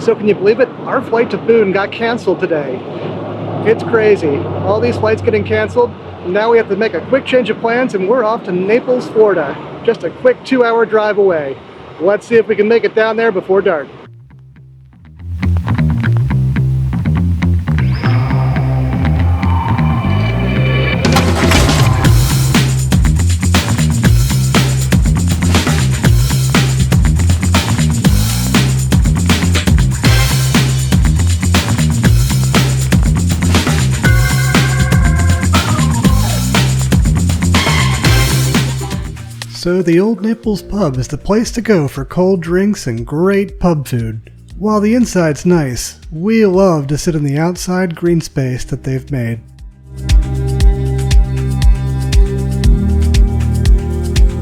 So can you believe it? Our flight to Boone got canceled today. It's crazy. All these flights getting canceled. Now we have to make a quick change of plans and we're off to Naples, Florida. Just a quick 2-hour drive away. Let's see if we can make it down there before dark. So the Old Naples Pub is the place to go for cold drinks and great pub food. While the inside's nice, we love to sit in the outside green space that they've made.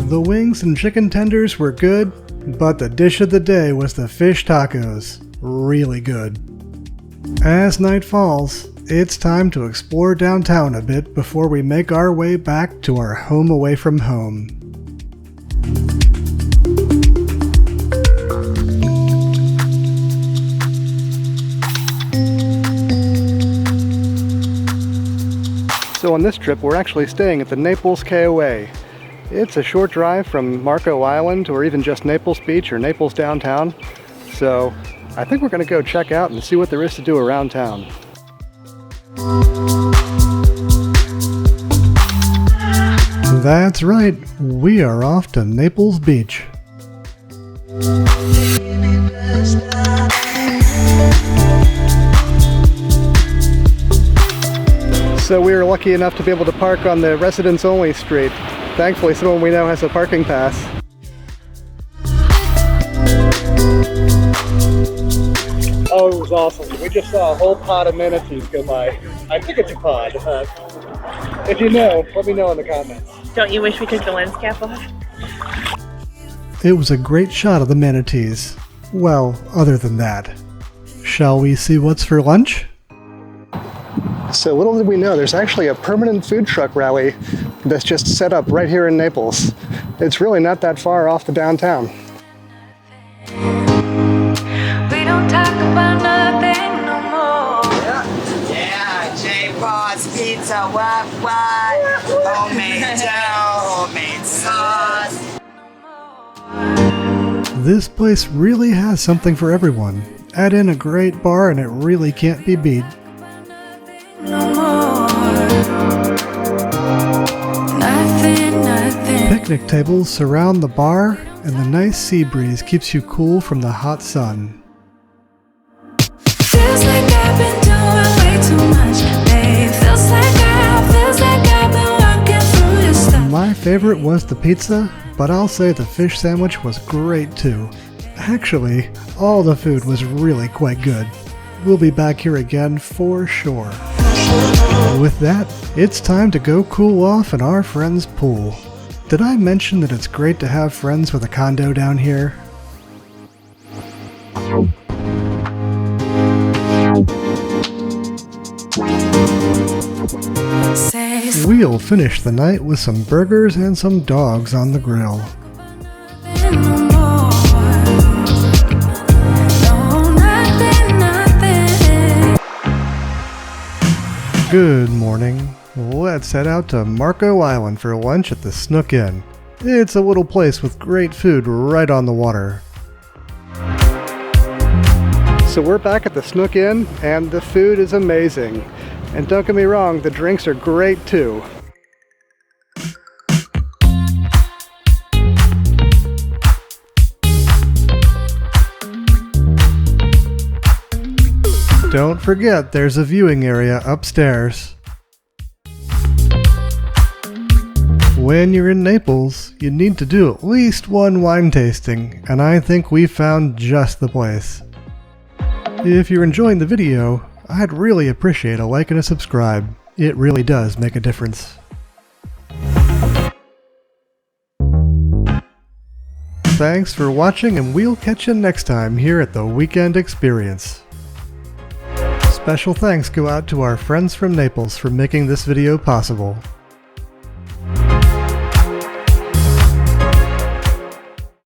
The wings and chicken tenders were good, but the dish of the day was the fish tacos. Really good. As night falls, it's time to explore downtown a bit before we make our way back to our home away from home. So on this trip, we're actually staying at the Naples KOA. It's a short drive from Marco Island or even just Naples Beach or Naples downtown. So I think we're going to go check out and see what there is to do around town. That's right, we are off to Naples Beach. So we were lucky enough to be able to park on the residents-only street. Thankfully, someone we know has a parking pass. Oh, it was awesome. We just saw a whole pod of manatees go by. I think it's a pod. If you know, let me know in the comments. Don't you wish we took the lens cap off? It was a great shot of the manatees. Well, other than that. Shall we see what's for lunch? So little did we know, there's actually a permanent food truck rally that's just set up right here in Naples. It's really not that far off the downtown. We don't talk about nothing no more. Yeah, J-Paws Pizza, what? Homemade dough, homemade sauce. This place really has something for everyone. Add in a great bar and it really can't be beat. Picnic tables surround the bar, and the nice sea breeze keeps you cool from the hot sun. Feels like I've been doing way too much, babe. Feels like I've been working through your stuff. My favorite was the pizza, but I'll say the fish sandwich was great too. Actually, all the food was really quite good. We'll be back here again for sure. With that, it's time to go cool off in our friend's pool. Did I mention that it's great to have friends with a condo down here? We'll finish the night with some burgers and some dogs on the grill. Good morning. Let's head out to Marco Island for lunch at the Snook Inn. It's a little place with great food right on the water. So we're back at the Snook Inn and the food is amazing. And don't get me wrong, the drinks are great too. Don't forget, there's a viewing area upstairs. When you're in Naples, you need to do at least one wine tasting, and I think we found just the place. If you're enjoying the video, I'd really appreciate a like and a subscribe. It really does make a difference. Thanks for watching, and we'll catch you next time here at the Weekend Experience. Special thanks go out to our friends from Naples for making this video possible.